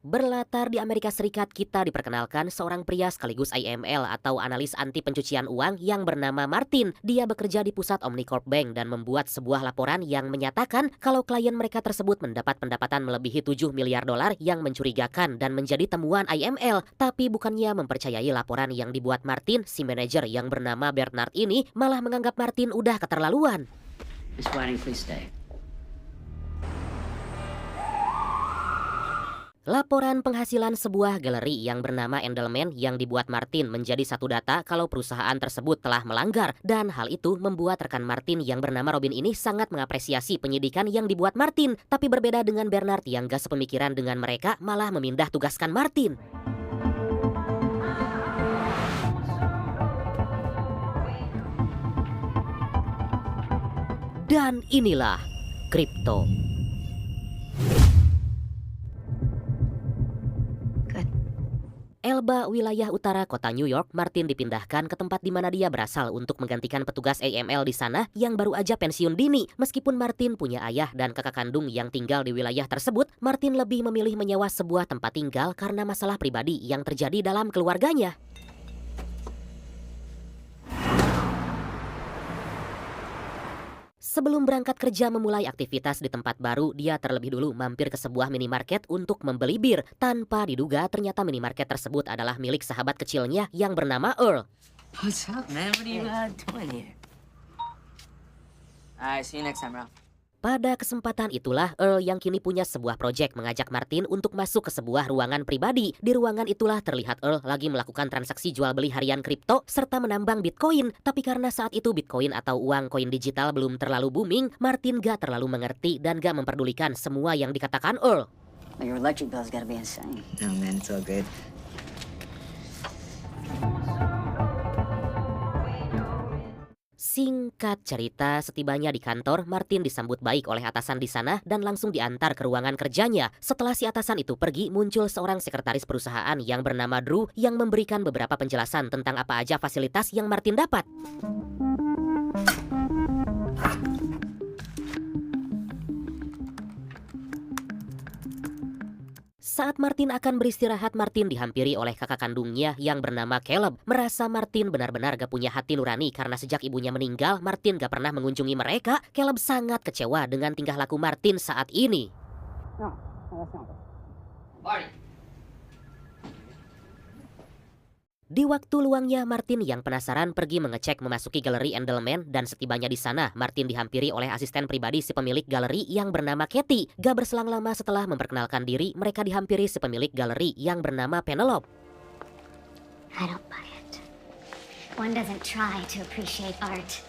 Berlatar di Amerika Serikat, kita diperkenalkan seorang pria sekaligus IML atau analis anti pencucian uang yang bernama Martin. Dia bekerja di pusat Omnicorp Bank dan membuat sebuah laporan yang menyatakan kalau klien mereka tersebut mendapat pendapatan melebihi 7 miliar dolar yang mencurigakan dan menjadi temuan IML. Tapi bukannya mempercayai laporan yang dibuat Martin, si manajer yang bernama Bernard ini malah menganggap Martin udah keterlaluan. Miss Whiting, please stay. Laporan penghasilan sebuah galeri yang bernama Endelman yang dibuat Martin menjadi satu data kalau perusahaan tersebut telah melanggar, dan hal itu membuat rekan Martin yang bernama Robin ini sangat mengapresiasi penyidikan yang dibuat Martin. Tapi berbeda dengan Bernard yang gak sepemikiran dengan mereka, malah memindah tugaskan Martin. Dan inilah kripto. Elba, wilayah utara kota New York, Martin dipindahkan ke tempat di mana dia berasal untuk menggantikan petugas AML di sana yang baru aja pensiun dini. Meskipun Martin punya ayah dan kakak kandung yang tinggal di wilayah tersebut, Martin lebih memilih menyewa sebuah tempat tinggal karena masalah pribadi yang terjadi dalam keluarganya. Sebelum berangkat kerja memulai aktivitas di tempat baru, dia terlebih dulu mampir ke sebuah minimarket untuk membeli bir. Tanpa diduga, ternyata minimarket tersebut adalah milik sahabat kecilnya yang bernama Earl. What's up, man? What are you doing here? Alright, see you next time, Ralph. Pada kesempatan itulah, Earl yang kini punya sebuah proyek mengajak Martin untuk masuk ke sebuah ruangan pribadi. Di ruangan itulah terlihat Earl lagi melakukan transaksi jual beli harian kripto serta menambang Bitcoin. Tapi karena saat itu Bitcoin atau uang koin digital belum terlalu booming, Martin gak terlalu mengerti dan gak memperdulikan semua yang dikatakan Earl. Your electric bill's gotta be insane. No, man, it's all good. Singkat cerita, setibanya di kantor, Martin disambut baik oleh atasan di sana dan langsung diantar ke ruangan kerjanya. Setelah si atasan itu pergi, muncul seorang sekretaris perusahaan yang bernama Drew yang memberikan beberapa penjelasan tentang apa aja fasilitas yang Martin dapat. Saat Martin akan beristirahat, Martin dihampiri oleh kakak kandungnya yang bernama Caleb. Merasa Martin benar-benar gak punya hati nurani karena sejak ibunya meninggal, Martin gak pernah mengunjungi mereka. Caleb sangat kecewa dengan tingkah laku Martin saat ini. Di waktu luangnya, Martin yang penasaran pergi mengecek memasuki galeri Endelman, dan setibanya di sana, Martin dihampiri oleh asisten pribadi si pemilik galeri yang bernama Katie. Gak berselang lama setelah memperkenalkan diri, mereka dihampiri si pemilik galeri yang bernama Penelope. I don't buy it. One doesn't try to appreciate art.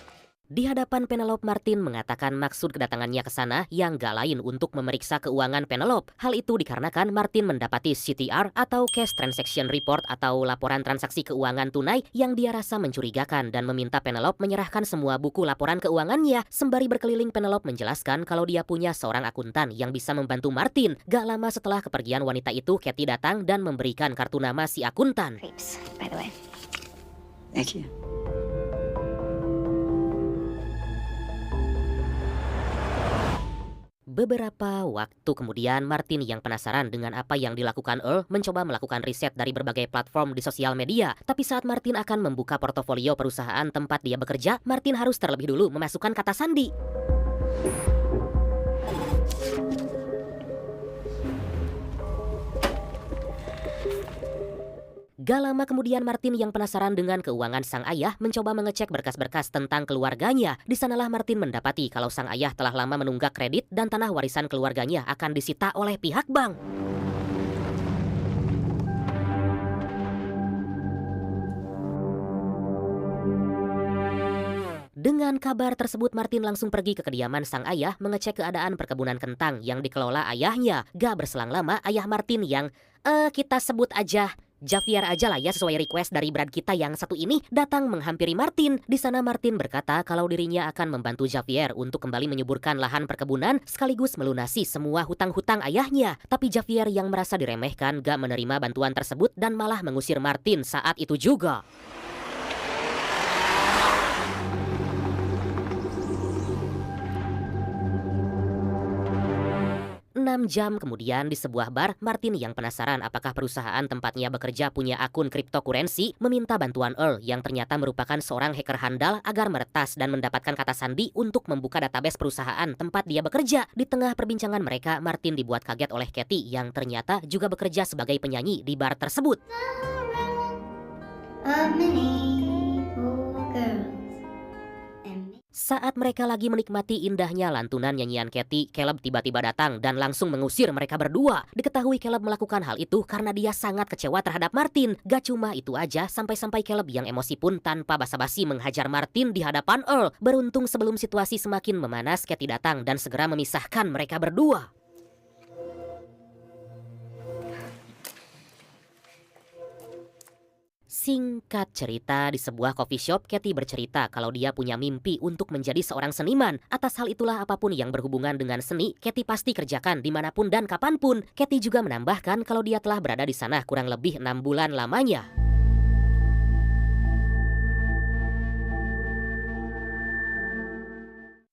Di hadapan Penelope, Martin mengatakan maksud kedatangannya ke sana yang gak lain untuk memeriksa keuangan Penelope. Hal itu dikarenakan Martin mendapati CTR atau Cash Transaction Report atau laporan transaksi keuangan tunai yang dia rasa mencurigakan dan meminta Penelope menyerahkan semua buku laporan keuangannya. Sembari berkeliling, Penelope menjelaskan kalau dia punya seorang akuntan yang bisa membantu Martin. Gak lama setelah kepergian wanita itu, Katie datang dan memberikan kartu nama si akuntan. Creeps, by the way. Thank you. Beberapa waktu kemudian, Martin yang penasaran dengan apa yang dilakukan Earl mencoba melakukan riset dari berbagai platform di sosial media. Tapi saat Martin akan membuka portofolio perusahaan tempat dia bekerja, Martin harus terlebih dulu memasukkan kata sandi. Gak lama kemudian, Martin yang penasaran dengan keuangan sang ayah mencoba mengecek berkas-berkas tentang keluarganya. Di sanalah Martin mendapati kalau sang ayah telah lama menunggak kredit dan tanah warisan keluarganya akan disita oleh pihak bank. Dengan kabar tersebut, Martin langsung pergi ke kediaman sang ayah mengecek keadaan perkebunan kentang yang dikelola ayahnya. Gak berselang lama, ayah Martin yang kita sebut aja Javier aja lah ya, sesuai request dari Brad kita yang satu ini, datang menghampiri Martin. Di sana Martin berkata kalau dirinya akan membantu Javier untuk kembali menyuburkan lahan perkebunan sekaligus melunasi semua hutang-hutang ayahnya. Tapi Javier yang merasa diremehkan gak menerima bantuan tersebut dan malah mengusir Martin saat itu juga. 6 jam kemudian di sebuah bar, Martin yang penasaran apakah perusahaan tempatnya bekerja punya akun cryptocurrency meminta bantuan Earl yang ternyata merupakan seorang hacker handal agar meretas dan mendapatkan kata sandi untuk membuka database perusahaan tempat dia bekerja. Di tengah perbincangan mereka, Martin dibuat kaget oleh Katie yang ternyata juga bekerja sebagai penyanyi di bar tersebut. Saat mereka lagi menikmati indahnya lantunan nyanyian Katie, Caleb tiba-tiba datang dan langsung mengusir mereka berdua. Diketahui Caleb melakukan hal itu karena dia sangat kecewa terhadap Martin. Gak cuma itu aja, sampai-sampai Caleb yang emosi pun tanpa basa-basi menghajar Martin di hadapan Earl. Beruntung sebelum situasi semakin memanas, Katie datang dan segera memisahkan mereka berdua. Singkat cerita, di sebuah coffee shop, Katie bercerita kalau dia punya mimpi untuk menjadi seorang seniman. Atas hal itulah apapun yang berhubungan dengan seni, Katie pasti kerjakan dimanapun dan kapanpun. Katie juga menambahkan kalau dia telah berada di sana kurang lebih 6 bulan lamanya.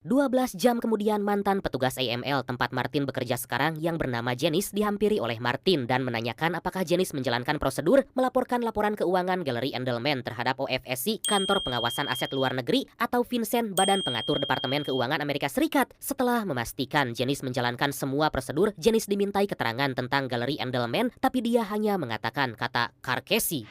12 jam kemudian mantan petugas AML tempat Martin bekerja sekarang yang bernama Janice dihampiri oleh Martin dan menanyakan apakah Janice menjalankan prosedur melaporkan laporan keuangan Gallery Endelman terhadap OFSC, Kantor Pengawasan Aset Luar Negeri, atau FinCEN, Badan Pengatur Departemen Keuangan Amerika Serikat. Setelah memastikan Janice menjalankan semua prosedur, Janice dimintai keterangan tentang Gallery Endelman, tapi dia hanya mengatakan kata Carcassi.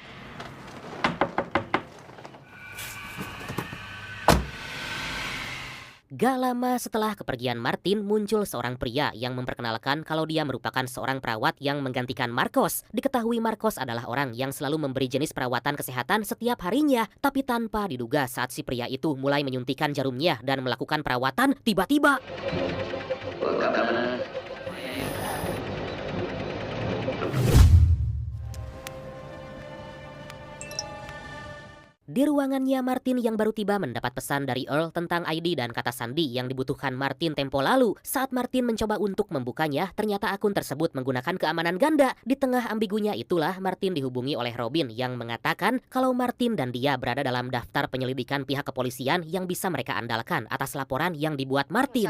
Gak lama setelah kepergian Martin, muncul seorang pria yang memperkenalkan kalau dia merupakan seorang perawat yang menggantikan Marcos. Diketahui Marcos adalah orang yang selalu memberi jenis perawatan kesehatan setiap harinya, tapi tanpa diduga saat si pria itu mulai menyuntikkan jarumnya dan melakukan perawatan, tiba-tiba di ruangannya, Martin yang baru tiba mendapat pesan dari Earl tentang ID dan kata sandi yang dibutuhkan Martin tempo lalu. Saat Martin mencoba untuk membukanya, ternyata akun tersebut menggunakan keamanan ganda. Di tengah ambigunya itulah Martin dihubungi oleh Robin yang mengatakan kalau Martin dan dia berada dalam daftar penyelidikan pihak kepolisian yang bisa mereka andalkan atas laporan yang dibuat Martin.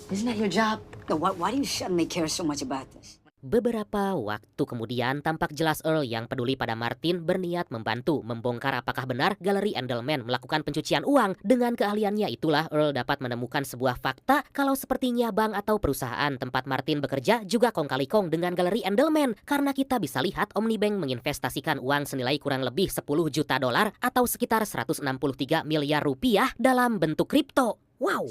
Isn't that your job? Why do you suddenly care so much about this? Beberapa waktu kemudian, tampak jelas Earl yang peduli pada Martin berniat membantu membongkar apakah benar Gallery Endelman melakukan pencucian uang. Dengan keahliannya itulah Earl dapat menemukan sebuah fakta kalau sepertinya bank atau perusahaan tempat Martin bekerja juga kong kali kong dengan Gallery Endelman. Karena kita bisa lihat Omnibank menginvestasikan uang senilai kurang lebih 10 juta dolar atau sekitar 163 miliar rupiah dalam bentuk kripto. Wow!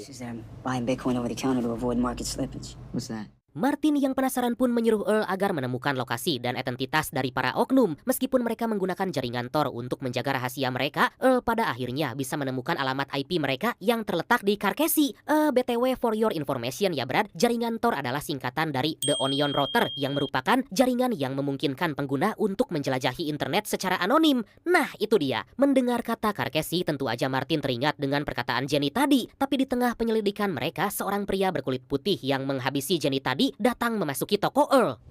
Buying Bitcoin over the counter to avoid market slippage. What's that? Martin yang penasaran pun menyuruh Earl agar menemukan lokasi dan identitas dari para oknum. Meskipun mereka menggunakan jaringan Tor untuk menjaga rahasia mereka, Earl pada akhirnya bisa menemukan alamat IP mereka yang terletak di Carcassi. BTW for your information ya Brad, jaringan Tor adalah singkatan dari The Onion Router yang merupakan jaringan yang memungkinkan pengguna untuk menjelajahi internet secara anonim. Nah itu dia, mendengar kata Carcassi tentu aja Martin teringat dengan perkataan Jenny tadi. Tapi di tengah penyelidikan mereka, seorang pria berkulit putih yang menghabisi Jenny tadi datang memasuki toko Earl.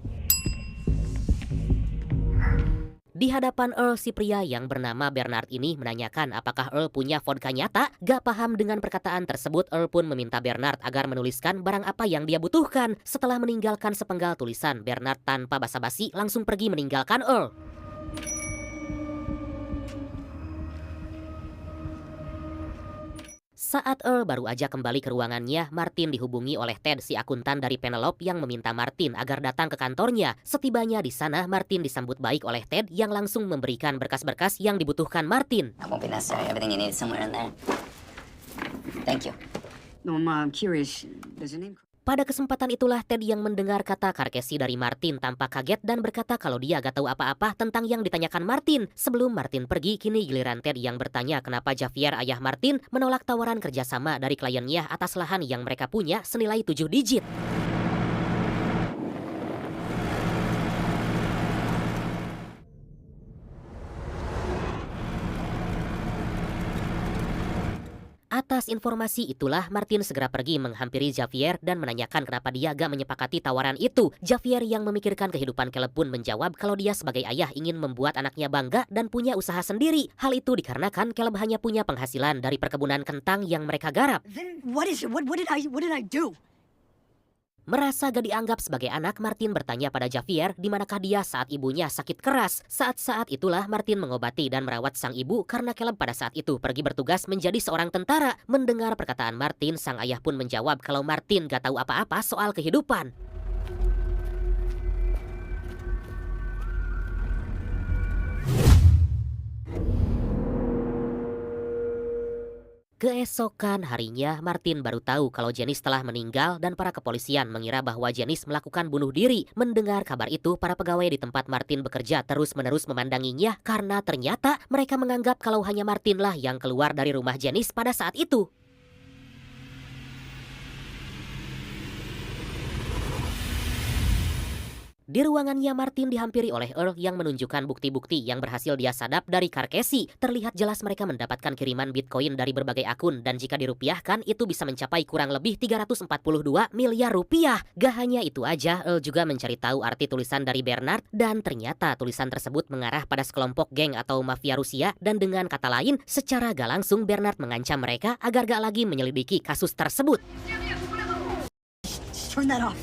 Di hadapan Earl, si pria yang bernama Bernard ini menanyakan apakah Earl punya vodka nyata. Gak paham dengan perkataan tersebut, Earl pun meminta Bernard agar menuliskan barang apa yang dia butuhkan. Setelah meninggalkan sepenggal tulisan, Bernard tanpa basa-basi langsung pergi meninggalkan Earl. Saat Earl baru aja kembali ke ruangannya, Martin dihubungi oleh Ted, si akuntan dari Penelope yang meminta Martin agar datang ke kantornya. Setibanya di sana, Martin disambut baik oleh Ted yang langsung memberikan berkas-berkas yang dibutuhkan Martin. That won't be necessary. Everything you need is somewhere in there. Thank you. No, I'm curious. There's a name. Pada kesempatan itulah Ted yang mendengar kata Carcassi dari Martin tanpa kaget dan berkata kalau dia gak tahu apa-apa tentang yang ditanyakan Martin. Sebelum Martin pergi, kini giliran Ted yang bertanya kenapa Javier, ayah Martin, menolak tawaran kerjasama dari kliennya atas lahan yang mereka punya senilai 7 digit. Atas informasi itulah Martin segera pergi menghampiri Javier dan menanyakan kenapa dia gak menyepakati tawaran itu. Javier yang memikirkan kehidupan Caleb pun menjawab kalau dia sebagai ayah ingin membuat anaknya bangga dan punya usaha sendiri. Hal itu dikarenakan Caleb hanya punya penghasilan dari perkebunan kentang yang mereka garap. Then what is it? What did I do? Merasa gak dianggap sebagai anak, Martin bertanya pada Javier di manakah dia saat ibunya sakit keras. Saat-saat itulah Martin mengobati dan merawat sang ibu karena Caleb pada saat itu pergi bertugas menjadi seorang tentara. Mendengar perkataan Martin, sang ayah pun menjawab kalau Martin gak tahu apa-apa soal kehidupan. Keesokan harinya, Martin baru tahu kalau Janice telah meninggal dan para kepolisian mengira bahwa Janice melakukan bunuh diri. Mendengar kabar itu, para pegawai di tempat Martin bekerja terus-menerus memandanginya karena ternyata mereka menganggap kalau hanya Martin lah yang keluar dari rumah Janice pada saat itu. Di ruangannya, Martin dihampiri oleh Earl yang menunjukkan bukti-bukti yang berhasil dia sadap dari Carcasey. Terlihat jelas mereka mendapatkan kiriman Bitcoin dari berbagai akun dan jika dirupiahkan itu bisa mencapai kurang lebih 342 miliar rupiah. Gak hanya itu aja, Earl juga mencari tahu arti tulisan dari Bernard dan ternyata tulisan tersebut mengarah pada sekelompok geng atau mafia Rusia dan dengan kata lain, secara gak langsung Bernard mengancam mereka agar gak lagi menyelidiki kasus tersebut. Turn that off.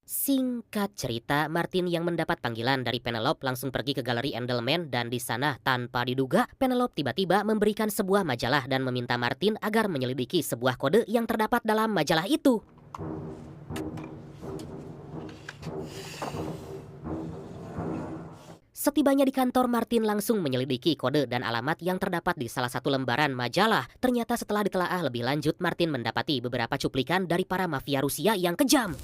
Singkat cerita, Martin yang mendapat panggilan dari Penelope langsung pergi ke galeri Endelman dan di sana tanpa diduga, Penelope tiba-tiba memberikan sebuah majalah dan meminta Martin agar menyelidiki sebuah kode yang terdapat dalam majalah itu. Setibanya di kantor, Martin langsung menyelidiki kode dan alamat yang terdapat di salah satu lembaran majalah. Ternyata setelah ditelaah lebih lanjut, Martin mendapati beberapa cuplikan dari para mafia Rusia yang kejam.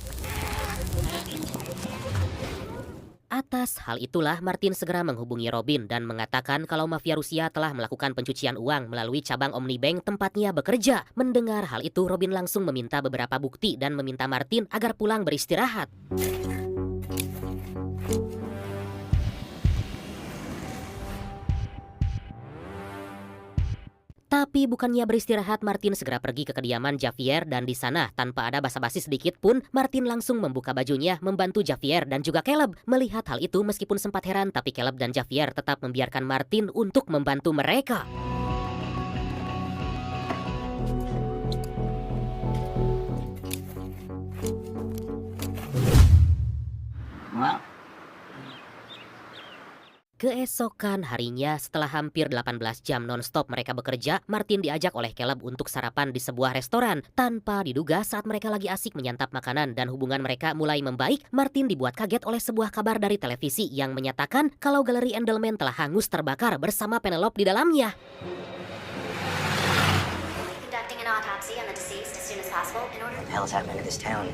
Atas hal itulah Martin segera menghubungi Robin dan mengatakan kalau mafia Rusia telah melakukan pencucian uang melalui cabang Omnibank tempatnya bekerja. Mendengar hal itu, Robin langsung meminta beberapa bukti dan meminta Martin agar pulang beristirahat. Tapi bukannya beristirahat, Martin segera pergi ke kediaman Javier dan di sana tanpa ada basa-basi sedikit pun, Martin langsung membuka bajunya membantu Javier dan juga Caleb. Melihat hal itu meskipun sempat heran, tapi Caleb dan Javier tetap membiarkan Martin untuk membantu mereka. Well, Keesokan harinya, setelah hampir 18 jam non-stop mereka bekerja, Martin diajak oleh Caleb untuk sarapan di sebuah restoran. Tanpa diduga, saat mereka lagi asik menyantap makanan dan hubungan mereka mulai membaik, Martin dibuat kaget oleh sebuah kabar dari televisi yang menyatakan kalau galeri Endelman telah hangus terbakar bersama Penelope di dalamnya. Conducting an autopsy on the deceased as soon as possible in order what the hell's happening to this town?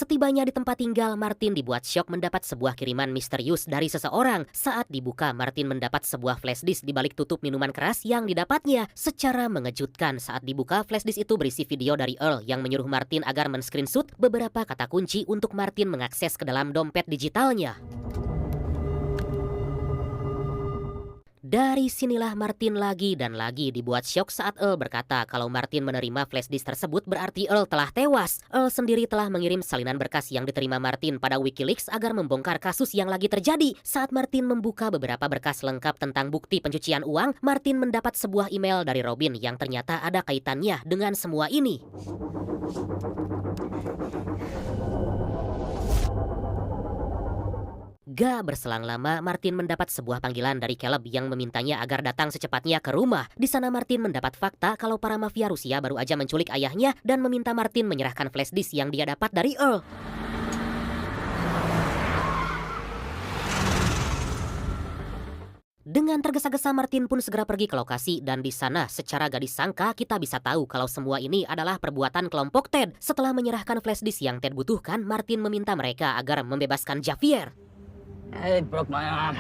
Setibanya di tempat tinggal, Martin dibuat syok mendapat sebuah kiriman misterius dari seseorang. Saat dibuka, Martin mendapat sebuah flash disk di balik tutup minuman keras yang didapatnya. Secara mengejutkan, saat dibuka, flash disk itu berisi video dari Earl yang menyuruh Martin agar men-screenshot beberapa kata kunci untuk Martin mengakses ke dalam dompet digitalnya. Dari sinilah Martin lagi dan lagi dibuat syok saat Earl berkata kalau Martin menerima flash disk tersebut berarti Earl telah tewas. Earl sendiri telah mengirim salinan berkas yang diterima Martin pada Wikileaks agar membongkar kasus yang lagi terjadi. Saat Martin membuka beberapa berkas lengkap tentang bukti pencucian uang, Martin mendapat sebuah email dari Robin yang ternyata ada kaitannya dengan semua ini. Gak berselang lama, Martin mendapat sebuah panggilan dari Caleb yang memintanya agar datang secepatnya ke rumah. Di sana Martin mendapat fakta kalau para mafia Rusia baru aja menculik ayahnya dan meminta Martin menyerahkan flash disk yang dia dapat dari Earl. Dengan tergesa-gesa, Martin pun segera pergi ke lokasi dan di sana secara gak disangka kita bisa tahu kalau semua ini adalah perbuatan kelompok Ted. Setelah menyerahkan flash disk yang Ted butuhkan, Martin meminta mereka agar membebaskan Javier. I broke my arm.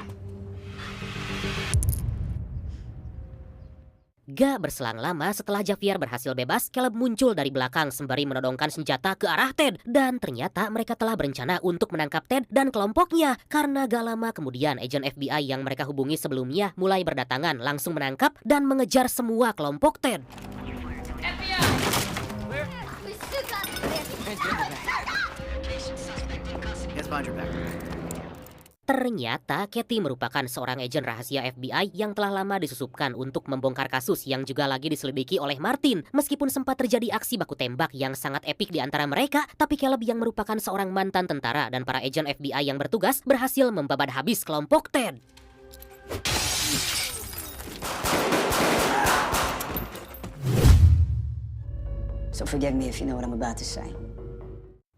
Gak berselang lama setelah Javier berhasil bebas, Caleb muncul dari belakang sembari menodongkan senjata ke arah Ted. Dan ternyata mereka telah berencana untuk menangkap Ted dan kelompoknya. Karena gak lama kemudian agen FBI yang mereka hubungi sebelumnya mulai berdatangan langsung menangkap dan mengejar semua kelompok Ted. Ternyata Kathy merupakan seorang agen rahasia FBI yang telah lama disusupkan untuk membongkar kasus yang juga lagi diselidiki oleh Martin. Meskipun sempat terjadi aksi baku tembak yang sangat epik di antara mereka, tapi Caleb yang merupakan seorang mantan tentara dan para agen FBI yang bertugas berhasil membabat habis kelompok Ted. So forgive me if you know what I'm about to say.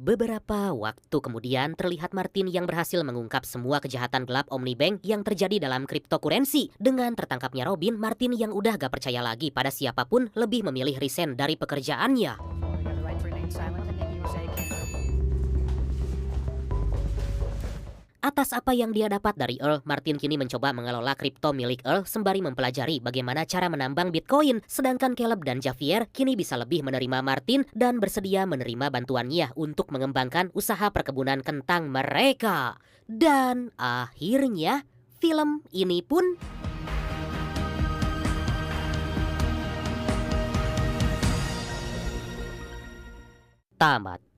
Beberapa waktu kemudian terlihat Martin yang berhasil mengungkap semua kejahatan gelap Omnibank yang terjadi dalam cryptocurrency. Dengan tertangkapnya Robin, Martin yang udah gak percaya lagi pada siapapun lebih memilih resign dari pekerjaannya. Atas apa yang dia dapat dari Earl, Martin kini mencoba mengelola kripto milik Earl sembari mempelajari bagaimana cara menambang Bitcoin. Sedangkan Caleb dan Javier kini bisa lebih menerima Martin dan bersedia menerima bantuannya untuk mengembangkan usaha perkebunan kentang mereka. Dan akhirnya film ini pun tamat.